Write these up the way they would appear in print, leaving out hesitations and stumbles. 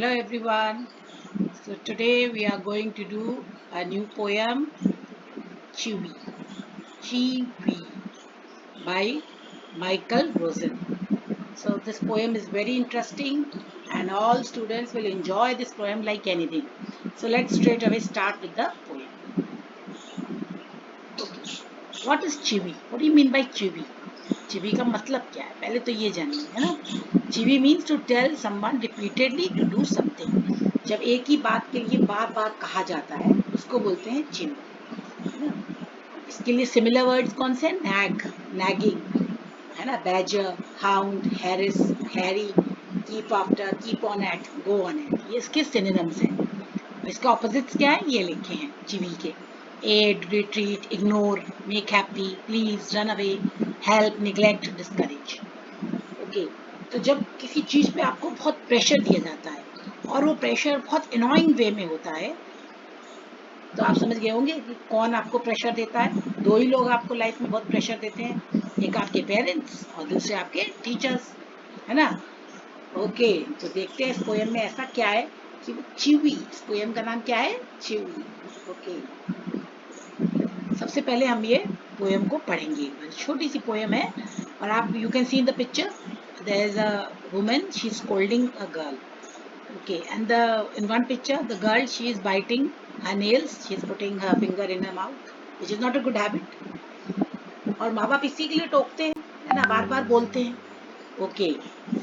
Hello everyone. So today we are going to do a new poem, Chewy, Chewy by Michael Rosen. So this poem is very interesting and all students will enjoy this poem like anything. So let's straight away start with the poem. Okay. What is Chewy? What do you mean by Chewy? चिवी का मतलब क्या है पहले तो ये जानिए है ना। Chivvy means to tell someone repeatedly to do something. जब एक ही बात के लिए बार बार कहा जाता है उसको बोलते हैं चिवी, है ना। इसके लिए सिमिलर वर्ड्स कौन से? नैग, नैगिंग, है ना। Badger, hound, harass, harry, keep after, keep on at, go on at, ये इसके सिनोनिम्स हैं। इसके ऑपोजिट्स क्या है ये लिखे हैं चिवी के। Aid, retreat, ignore, make happy, please, run away, help, neglect, discourage. Okay, तो जब किसी चीज पे आपको बहुत प्रेशर दिया जाता है और वो प्रेशर बहुत एनॉइंग वे में होता है, तो आप समझ गए होंगे कि कौन आपको प्रेशर देता है। दो ही लोग आपको लाइफ में बहुत प्रेशर देते हैं, एक आपके पेरेंट्स और दूसरे आपके टीचर्स, है ना। ओके, तो देखते हैं इस पोएम में ऐसा क्या है कि चिवी, इस पोएम का नाम क्या है? चिवी। ओके, सबसे पहले हम ये पोएम को पढ़ेंगे। छोटी सी पोएम है और आप you can see in the picture there is a woman, she is scolding a girl. Okay, and the in one picture the girl, she is biting her nails, she is putting her finger in her mouth, which is not a good habit। और माँ बाप इसी के लिए टोकते हैं, है ना, बार बार बोलते हैं। Okay,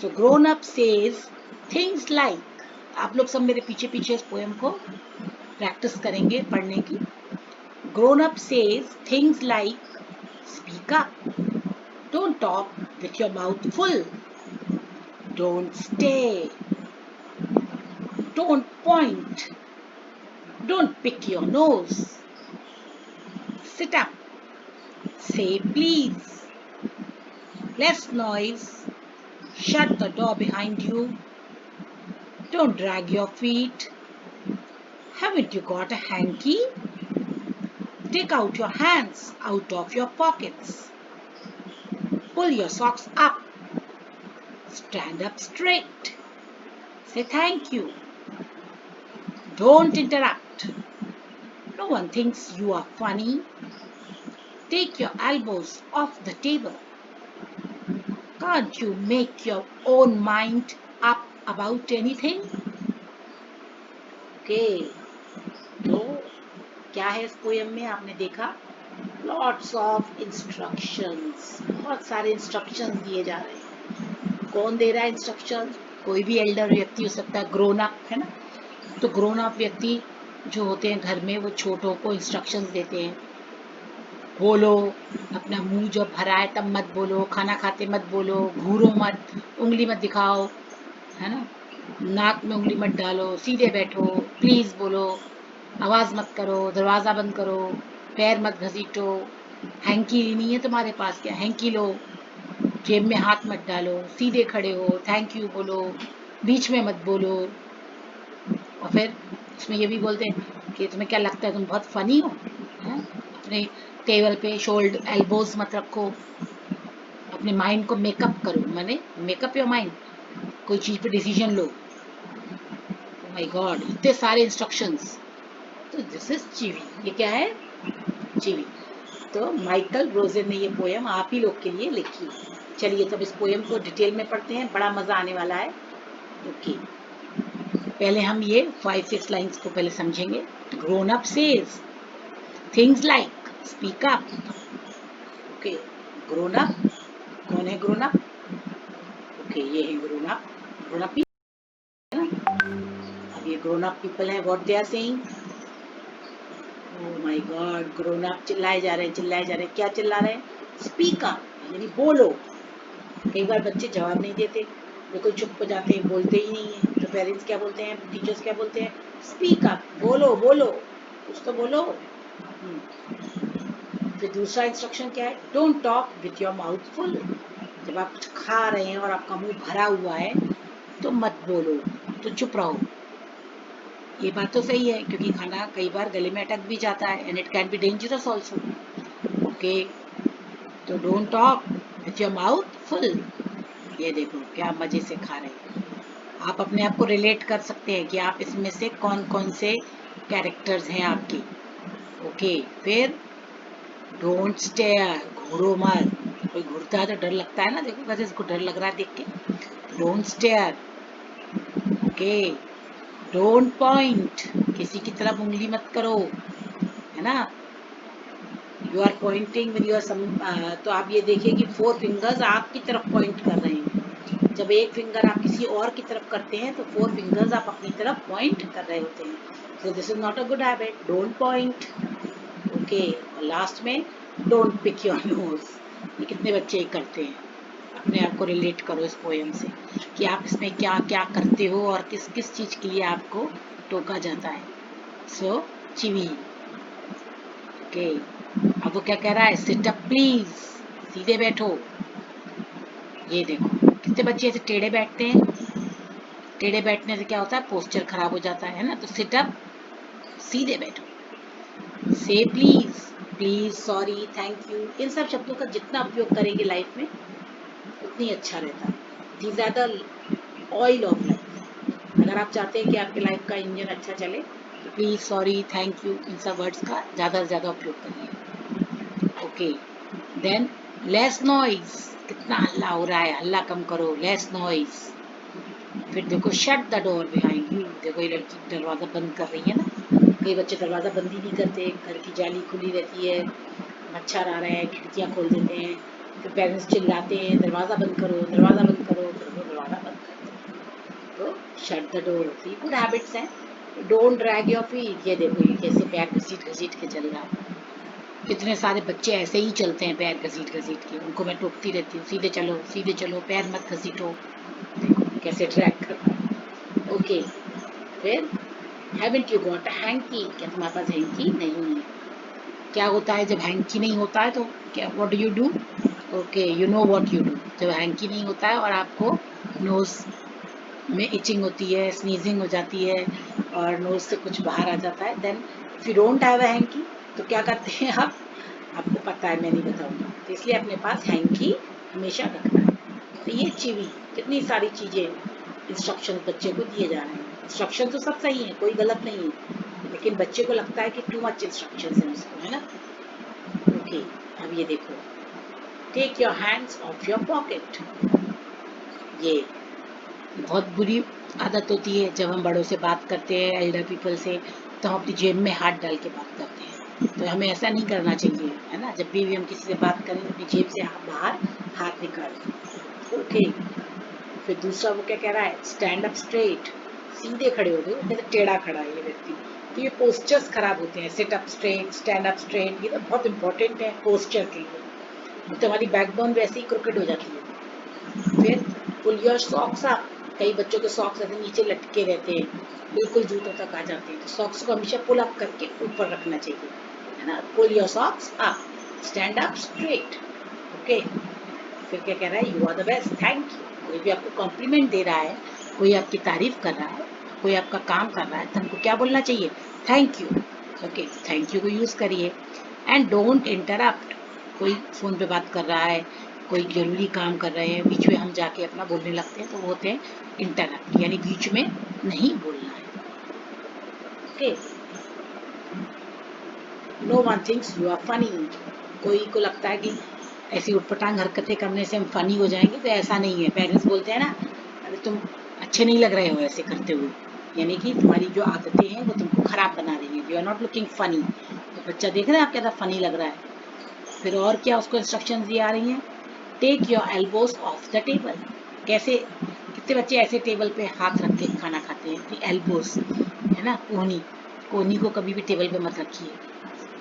so grown up says things like, आप लोग सब मेरे पीछे पीछे इस पोएम को प्रैक्टिस करेंगे पढ़ने की। Grown up says things like, speak up, don't talk with your mouth full, don't stay, don't point, don't pick your nose, sit up, say please, less noise, shut the door behind you, don't drag your feet, haven't you got a hanky? Take out your hands out of your pockets, pull your socks up, stand up straight, say thank you, don't interrupt. No one thinks you are funny. Take your elbows off the table. Can't you make your own mind up about anything? Okay, तो क्या है इस poem में आपने देखा? Lots of instructions, बहुत सारे instructions दिए जा रहे हैं। कौन दे रहा है instructions? कोई भी एल्डर व्यक्ति हो सकता है, ग्रोन अप, है ना। तो ग्रोन अप व्यक्ति जो होते हैं घर में, वो छोटों को इंस्ट्रक्शंस देते हैं। बोलो, अपना मुंह जब भरा है तब मत बोलो, खाना खाते मत बोलो, घूरो मत, उंगली मत दिखाओ, है ना, नाक में उंगली मत डालो, सीधे बैठो, प्लीज बोलो, आवाज मत करो, दरवाजा बंद करो, पैर मत घसीटो, हैंकी नहीं है तुम्हारे पास, क्या हैंकी लो, जेब में हाथ मत डालो, सीधे खड़े हो, थैंक यू बोलो, बीच में मत बोलो। और फिर इसमें ये भी बोलते हैं कि तुम्हें क्या लगता है तुम बहुत फनी हो, है? अपने टेबल पे शोल्डर एल्बोज मत रखो, अपने माइंड को मेकअप करो, माने मेकअप योर माइंड, कोई चीज पे decision low. Oh my God, इतने सारे इंस्ट्रक्शंस। तो दिस इज चिवी, ये क्या है? चिवी। तो माइकल रोजन ने ये पोएम आप ही लोग के लिए लिखी। चलिए तब इस पोएम को डिटेल में पढ़ते हैं, बड़ा मजा आने वाला है। ओके, पहले हम ये 5-6 लाइन्स को पहले समझेंगे। Grown up says things like, speak up. Okay, grown up, कौन है ग्रोन अप? ओके, ये है ग्रोन अप, ग्रोन अप है ना। अब ये ग्रोन अप पीपल है, what they are saying? Oh my god, grown up चिल्लाए जा रहे हैं, चिल्लाए जा रहे हैं। क्या चिल्ला रहे हैं? स्पीक अप, यानी बोलो। कई बार बच्चे जवाब नहीं देते, बिल्कुल चुप हो जाते हैं, बोलते ही नहीं है। तो पेरेंट्स क्या बोलते हैं, टीचर्स क्या बोलते हैं? स्पीक अप, बोलो बोलो, कुछ तो बोलो। फिर दूसरा इंस्ट्रक्शन क्या है? Don't talk with your mouth full. जब आप कुछ खा रहे हैं और आपका मुंह भरा हुआ है तो मत बोलो, तो चुप रहो। ये बात तो सही है, क्योंकि खाना कई बार गले में अटक भी जाता है, and it can be dangerous also. Okay, तो don't talk with your mouth full. ये देखो क्या मजे से खा रहे हैं। आप अपने आप को रिलेट कर सकते हैं कि आप इसमें से कौन कौन से कैरेक्टर्स हैं आपके। ओके, फिर डोंट स्टेयर, घूरो मत। कोई घूरता है तो डर लगता है ना, देखो वैसे इसको डर लग रहा है देख के। Don't stare. Okay, don't point, किसी की तरफ उंगली मत करो, है ना। You are pointing with your तो आप ये देखिए कि 4 फिंगर्स आपकी तरफ पॉइंट कर रहे हैं। जब एक फिंगर आप किसी और की तरफ करते हैं तो 4 फिंगर्स आप अपनी तरफ पॉइंट कर रहे होते हैं। So this is not a good habit, don't point. Okay, और लास्ट में डोंट पिक योर नोज। ये कितने बच्चे करते हैं। अपने आप को रिलेट करो इस पोएम से कि आप इसमें क्या क्या करते हो और किस किस चीज के लिए आपको टोका जाता है। सो चिवी। ओके, अब वो क्या कह रहा है, सिट अप प्लीज, सीधे बैठो। ये देखो कितने बच्चे ऐसे टेढ़े बैठते हैं। टेढ़े बैठने से क्या होता है, पोस्चर खराब हो जाता है ना। तो सिट अप, सीधे बैठो। Say please, please, sorry, thank you, इन सब शब्दों का जितना उपयोग करेंगे लाइफ में उतनी अच्छा रहता है। These are the oil of life. अगर आप चाहते हैं कि आपके लाइफ का इंजन अच्छा चले तो प्लीज, सॉरी, थैंक यू, इन सब वर्ड्स का ज्यादा से ज्यादा उपयोग करिए। ओके, देन लेस नॉइज, कितना हल्ला हो रहा है, हल्ला कम करो, लेस नॉइज। फिर देखो shut the door behind you, देखो ये लड़की दरवाजा बंद कर रही है ना। कई बच्चे दरवाजा बंद ही नहीं करते, घर की जाली खुली रहती है, मच्छर आ रहे हैं, खिड़कियां खोल देते हैं, फिर पेरेंट्स चिल्लाते हैं दरवाजा बंद करो, दरवाजा बंद करो, फिर वो दरवाजा बंद करते हैं। तो शट द डोर, ये गुड हैबिट्स हैं। डोंट ड्रैग योर फीट, ये देखो ये कैसे पैर घसीट घसीट के चल रहा है। कितने सारे बच्चे ऐसे ही चलते हैं पैर घसीट घसीट के, उनको मैं टोकती रहती हूँ, सीधे चलो, सीधे चलो, पैर मत घसीटो। देखो कैसे ट्रैक कर रहा है। ओके, फिर haven't you got a hanky, क्या तुम्हारे पास हैंकी नहीं है। क्या होता है जब हैंकी नहीं होता है तो क्या, what do you do. Okay, you know what you do. जब हैंकी नहीं होता है और आपको नोज में इचिंग होती है, स्नीजिंग हो जाती है और नोज से कुछ बाहर आ जाता है, then if you don't have a hanky तो क्या करते हैं आप, आपको पता है मैं नहीं बताऊंगा, तो इसलिए अपने पास हैंकी हमेशा रखना है। तो ये चिवी, कितनी सारी चीजें इंस्ट्रक्शन बच्चे को दिए जा रहे हैं। इंस्ट्रक्शन तो सब सही है, कोई गलत नहीं है, लेकिन बच्चे को लगता है कि टू मच इंस्ट्रक्शन है उसको, है ना। ओके, अब ये देखो, take your hands off your pocket. ये बहुत बुरी आदत होती है, जब हम बड़ों से बात करते हैं, एल्डर पीपल से, तो हम अपनी जेब में हाथ डाल के बात करते हैं। तो हमें ऐसा नहीं करना चाहिए, है ना। जब भी हम किसी से बात करें अपनी जेब से बाहर हाथ निकालें। ओके, फिर दूसरा वो क्या कह रहा है, स्टैंड अप स्ट्रेट, सीधे खड़े हो गए, जैसे टेढ़ा खड़ा है ये व्यक्ति। तो ये पोस्चर्स खराब होते हैं, sit up straight, stand up straight, ये तो बहुत इंपॉर्टेंट है पोस्चर के लिए, तो हमारी बैकबोन वैसे ही क्रिकेट हो जाती है। फिर पुल योर सॉक्स अप, कई बच्चों के सॉक्स ऐसे नीचे लटके रहते हैं, बिल्कुल जूतों तक आ जाते हैं, तो सॉक्स को हमेशा पुल अप करके ऊपर रखना चाहिए, है ना। Pull your socks up, stand up straight. Okay, फिर क्या कह रहा है, you are the best, thank you. कोई भी आपको कॉम्प्लीमेंट दे रहा है, कोई आपकी तारीफ कर रहा है, कोई आपका काम कर रहा है, तो हमको क्या बोलना चाहिए, thank you. Okay, thank you को यूज करिए। एंड डोंट इंटरप्ट, कोई फोन पे बात कर रहा है, कोई जरूरी काम कर रहे हैं, बीच में हम जाके अपना बोलने लगते हैं, तो वो होते हैं इंटरप्ट, यानी बीच में नहीं बोलना है। Okay, no one thinks you are funny, कोई को लगता है कि ऐसी उटपटांग हरकतें करने से हम फनी हो जाएंगे, तो ऐसा नहीं है। पेरेंट्स बोलते हैं ना, अरे तुम अच्छे नहीं लग रहे हो ऐसे करते हुए, यानी कि तुम्हारी जो आदतें हैं वो तुमको खराब बना रही हैं, you are not looking funny. तो बच्चा देख रहा है आप क्या फनी लग रहा है। फिर और क्या उसको इंस्ट्रक्शंस दी आ रही हैं, take your elbows off the table. कैसे, कितने बच्चे ऐसे टेबल पे हाथ रख के खाना खाते हैं, एल्बोज, है ना, कोहनी, कोहनी को कभी भी टेबल पे मत रखिए,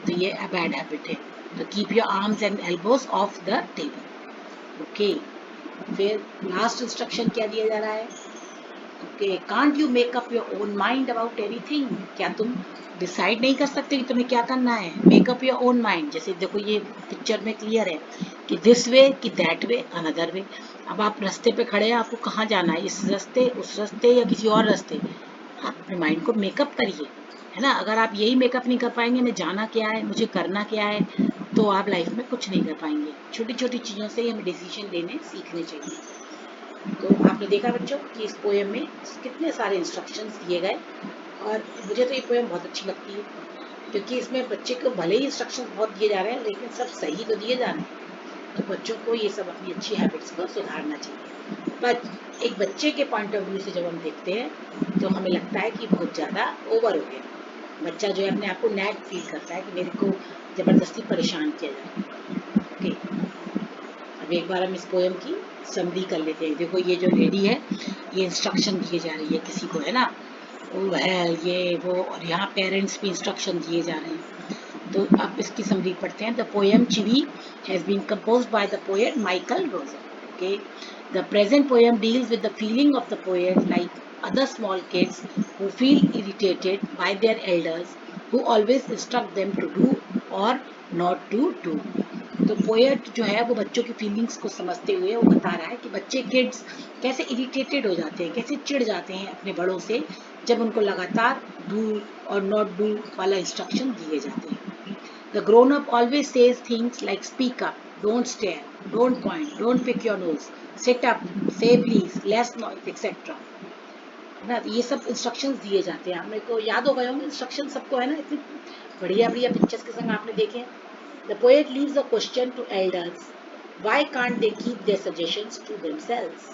तो ये बैड हैबिट है। तो keep your arms and elbows off the table. Okay, फिर लास्ट इंस्ट्रक्शन क्या दिया जा रहा है, okay, can't you make up your own mind about anything, क्या तुम डिसाइड नहीं कर सकते कि तुम्हें क्या करना है, make up your own mind. जैसे देखो ये पिक्चर में क्लियर है कि दिस वे कि दैट वे अनदर वे। अब आप रास्ते पे खड़े हैं, आपको कहाँ जाना है, इस रास्ते, उस रास्ते या किसी और रास्ते, आप अपने माइंड को मेकअप करिए, है ना। अगर आप यही मेकअप नहीं कर पाएंगे, मैं जाना क्या है, मुझे करना क्या है, तो आप लाइफ में कुछ नहीं कर पाएंगे। छोटी छोटी चीज़ों से हमें डिसीजन लेने सीखने चाहिए। तो आपने देखा बच्चों कि इस पोएम में कितने सारे इंस्ट्रक्शंस दिए गए, और मुझे तो ये पोएम बहुत अच्छी लगती है, क्योंकि इसमें बच्चे को भले ही इंस्ट्रक्शंस बहुत दिए जा रहे हैं लेकिन सब सही तो दिए जा रहे हैं। तो बच्चों को ये सब अपनी अच्छी हैबिट्स को सुधारना चाहिए। पर एक बच्चे के पॉइंट ऑफ व्यू से जब हम देखते हैं तो हमें लगता है कि बहुत ज़्यादा ओवर हो गया। बच्चा जो है अपने आप को नैग फील करता है कि मेरे को ज़बरदस्ती परेशान किया जाए। ओके, अब एक बार हम इस पोएम की समरी कर लेते हैं। देखो ये जो लेडी है, ये इंस्ट्रक्शन दिए जा रही है किसी को, है ना, वो है ये वो, और यहाँ पेरेंट्स भी इंस्ट्रक्शन दिए जा रहे हैं। तो अब इसकी समरी पढ़ते हैं। The poem chivvy has been composed by the poet Michael Roger. Okay, the present poem deals with the feeling of the poet like other small kids who feel irritated by their elders who always instruct them to do or not to do. तो poet जो है वो बच्चों की feelings को समझते हुए वो बता रहा है कि बच्चे किड्स कैसे इरिटेटेड हो जाते हैं, कैसे चिढ़ जाते हैं अपने बड़ों से जब उनको लगातार डू और नॉट डू वाला इंस्ट्रक्शन दिए जाते हैं। The grown up always says things like speak up, don't stare, don't point, don't pick your nose, sit up, say please, less noise etcetera. ना ये सब इंस्ट्रक्शंस दिए जाते हैं। मेरे को याद हो गए होंगे इंस्ट्रक्शन सबको, है ना, इतनी बढ़िया बढ़िया पिक्चर्स के संग आपने देखे हैं। The poet leaves a question to elders, why can't they keep their suggestions to themselves.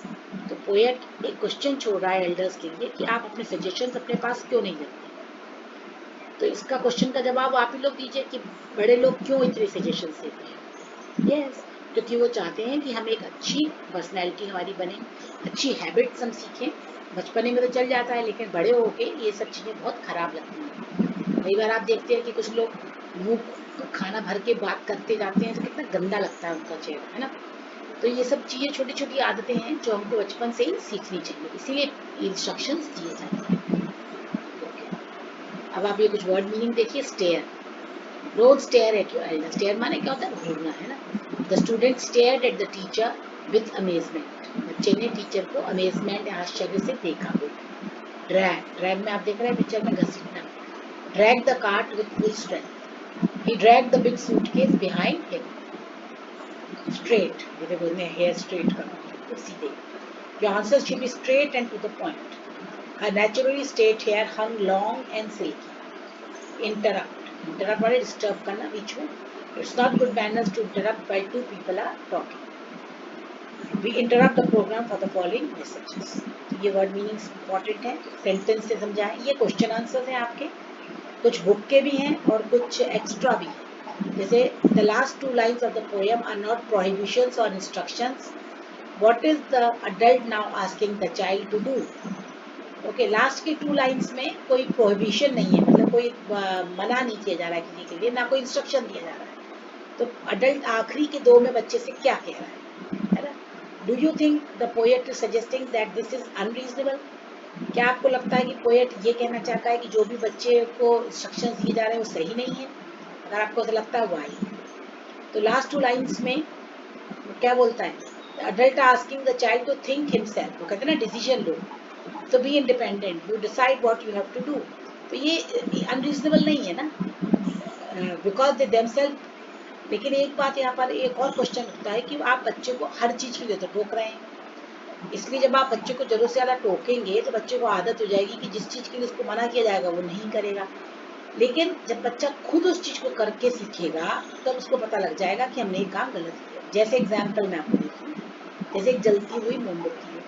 तो पोएट एक क्वेश्चन छोड़ रहा है एल्डर्स के लिए कि आप अपने सजेशंस अपने पास क्यों नहीं रखते। तो इसका क्वेश्चन का जवाब आप ही लोग दीजिए कि बड़े लोग क्यों इतने सजेशंस देते हैं। यस, क्योंकि वो चाहते हैं कि हम एक अच्छी पर्सनैलिटी हमारी बने, अच्छी हैबिट्स हम सीखें। बचपने में तो चल जाता है लेकिन बड़े होके ये सब चीज़ें बहुत खराब लगती हैं। कई बार आप देखते हैं कि कुछ लोग मुंह खाना भर के बात करते जाते हैं तो कितना गंदा लगता है उनका चेहरा, है ना। तो ये सब चीज़ें छोटी छोटी आदतें हैं जो हमको बचपन से ही सीखनी चाहिए, इसीलिए इंस्ट्रक्शंस दिए जाते हैं। अब आप ये कुछ वर्ड मीनिंग देखिए। Stare, don't stare at your elder. Stare माने क्या होता है, घूरना, है ना। The student stared at the teacher with amazement. बच्चे ने टीचर को अमेजमेंट आश्चर्य से देखा। ड्रैग, ड्रैग में आप देख रहे हैं पिक्चर में घसीटना। Drag the cart with full strength. He drag the big suitcase behind him. Straight, जैसे बोलते हैं हेयर स्ट्रेट करना, तो सीधे। Your answer should be straight and to the point. Her naturally straight hair hung long and silky. Interrupt, interrupt वाले disturb करना बीच में। It's not good manners to interrupt while two people are talking. We interrupt the programme for the following messages. ये word meanings important है, sentence से समझाएं। ये question answers हैं आपके, कुछ बुक के भी हैं और कुछ एक्स्ट्रा भी हैं। जैसे the last two lines of the poem are not prohibitions और instructions. What is the adult now asking the child to do. Okay, last की टू लाइन्स में कोई प्रोहिबिशन नहीं है, मतलब कोई मना नहीं किया जा रहा है किसी के लिए, ना कोई इंस्ट्रक्शन दिया जा रहा है। तो अडल्ट आखिरी के दो में बच्चे से क्या कह रहा है ना। Do you think the poet is suggesting that this is unreasonable. क्या आपको लगता है कि पोएट ये कहना चाहता है कि जो भी बच्चे को इंस्ट्रक्शंस दिए जा रहे हैं वो सही नहीं है। अगर आपको ऐसा लगता है वाई। तो लास्ट टू लाइन्स में क्या बोलता है, adult asking the child to think himself. वो कहते हैं ना डिसीजन लो, तो be independent, you decide what you have to do. तो ये अनरीजनेबल नहीं है ना, बिकॉज दे देमसेल्फ। लेकिन एक बात यहाँ पर एक और क्वेश्चन उठता है कि आप बच्चे को हर चीज के लिए तो टोक रहे हैं। इसलिए जब आप बच्चे को जरूरत से ज्यादा टोकेंगे तो बच्चे को आदत हो जाएगी कि जिस चीज के लिए उसको मना किया जाएगा वो नहीं करेगा। लेकिन जब बच्चा खुद उस चीज को करके सीखेगा तब तो उसको पता लग जाएगा कि हमने ये काम गलत किया। जैसे एग्जाम्पल मैं आपको देती हूँ, जैसे एक जलती हुई मोमबत्ती है।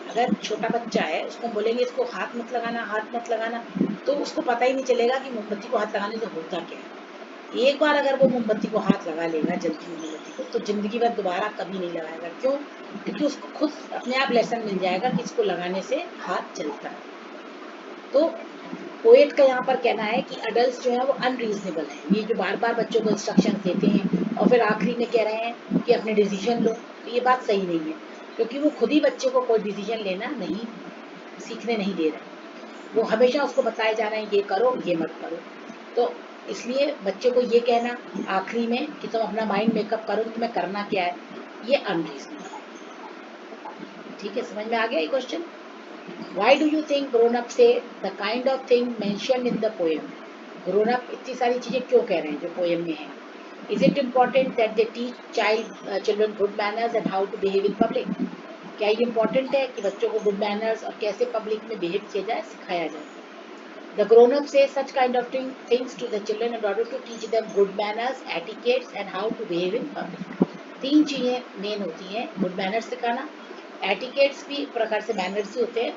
अगर छोटा बच्चा है उसको बोलेंगे इसको हाथ मत लगाना, हाथ मत लगाना, तो उसको पता ही नहीं चलेगा कि मोमबत्ती को हाथ लगाने से होता क्या है। एक बार अगर वो मोमबत्ती को हाथ लगा लेगा, जलती हुई मोमबत्ती को, तो जिंदगी भर दोबारा कभी नहीं लगाएगा। क्यों? क्योंकि उसको खुद अपने आप लेसन मिल जाएगा कि इसको लगाने से हाथ जलता है। तो पोएट का यहाँ पर कहना है कि अडल्ट जो है वो अनरीजनेबल है, ये जो बार बार बच्चों को इंस्ट्रक्शन देते हैं और फिर आखिरी में कह रहे हैं कि अपने डिसीजन लो, तो ये बात सही नहीं है, क्योंकि वो खुद ही बच्चे को कोई डिसीजन लेना नहीं, सीखने नहीं दे रहे। वो हमेशा उसको बताए जा रहे हैं ये करो ये मत करो। तो इसलिए बच्चे को ये कहना आखिरी में कि तुम अपना माइंड मेकअप करो तुम्हें करना क्या है, ये अनरीजनेबल है। ठीक है, समझ में आ गया ये question. Why do you think grown-up say the kind of thing mentioned in the poem? Grown-up इतनी सारी चीजें क्यों कह रहे हैं जो पोएम में है? Is it important that they teach children good manners and how to behave in public? क्या ये इम्पोर्टेंट है कि बच्चों को गुड मैनर्स और कैसे पब्लिक में बिहेव किया जाए सिखाया जाए. The grown-up say such kind of things to the children in order to teach them good manners, etiquettes and how to behave in public. तीन चीजें मेन होती हैं. गुड मैनर्स सिखाना, एटिकेट्स भी एक प्रकार से मैनर्स ही होते हैं,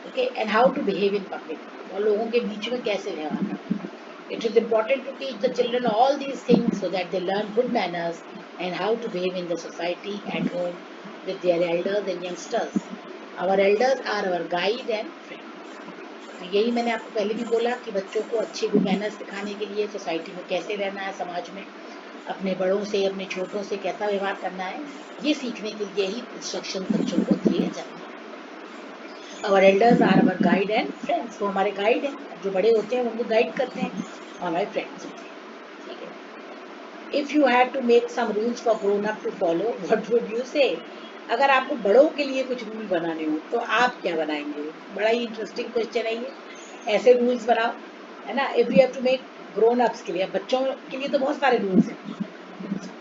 okay, and how to behave in public, और लोगों के बीच में कैसे व्यवहार करना. It is important to teach the children all these things so that they learn good manners and how to behave in the society, at home, with their elders and youngsters. Our elders are our guide and friend. तो यही मैंने आपको पहले भी बोला कि बच्चों को अच्छे गुड मैनर्स सिखाने के लिए सोसाइटी में कैसे रहना है, समाज में अपने बड़ों से अपने छोटों से कैसा व्यवहार करना है, ये सीखने के लिए ही इंस्ट्रक्शन बच्चों को दिए जाते हैं. Our elders are our guide and friends. वो हमारे गाइड हैं, जो बड़े होते हैं उनको गाइड करते हैं, और हमारे फ्रेंड्स होते हैं. ठीक है. If you had to make some rules for grown up to follow, what would you say? अगर आपको बड़ों के लिए कुछ रूल बनाने हो तो आप क्या बनाएंगे? बड़ा ही इंटरेस्टिंग क्वेश्चन है ये. ऐसे रूल्स बनाओ, है ना. If you have to make grown ups के लिए, बच्चों के लिए तो बहुत सारे रूल्स हैं.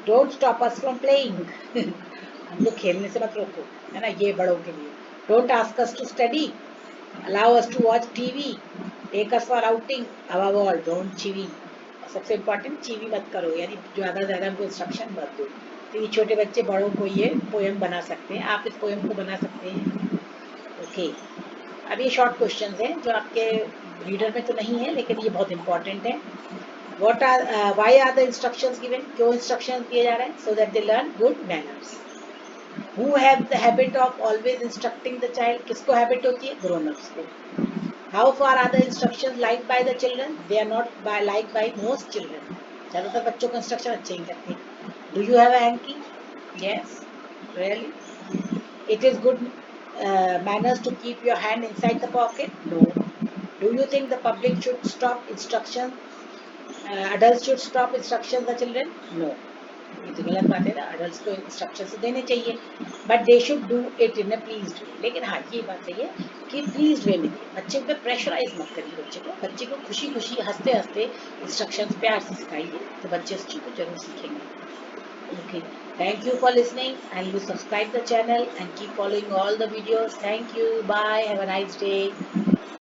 Don't stop us from playing. हमको खेलने से मत रोको, है ना. ये बड़ों के लिए. Don't ask us to study, allow us to watch TV, take us for outing, above all don't chivvy. सबसे इम्पोर्टेंट, चीवी मत करो, यानी ज़्यादा से ज़्यादा हमको इंस्ट्रक्शन मत दो. तो ये छोटे बच्चे बड़ों को ये पोएम बना सकते हैं, आप इस पोएम को बना सकते हैं. ओके. अब ये शॉर्ट क्वेश्चंस हैं जो आपके रीडर में तो नहीं है, लेकिन ये बहुत इंपॉर्टेंट है. What are why are the instructions given? क्यों इंस्ट्रक्शंस दिए जा रहे हैं? So that they learn good manners. Who have the habit of always instructing the child? किसको हैबिट होती है? ग्रोन अप्स को. How far are the instructions like by the children? They are not by like by most children. ज़्यादातर बच्चों को instruction अच्छे ही करते हैं. Do you have a hanky? Yes, really. It is good manners to keep your hand inside the pocket? No. Do you think the public should stop instruction? Adults should stop instructions the children? No. ये तो गलत बात है ना. adults को instructions देने चाहिए, but they should do it in a pleased way. लेकिन हाँ, ये बात सही है कि pleased way में दिए. बच्चे पे प्रेशराइज मत करिए. बच्चे को खुशी खुशी हंसते हंसते instructions प्यार से सिखाइए, तो बच्चे उस चीज़ को जरूर सीखेंगे. Okay. Thank you for listening, and you subscribe the channel and keep following all the videos. Thank you. Bye. Have a nice day.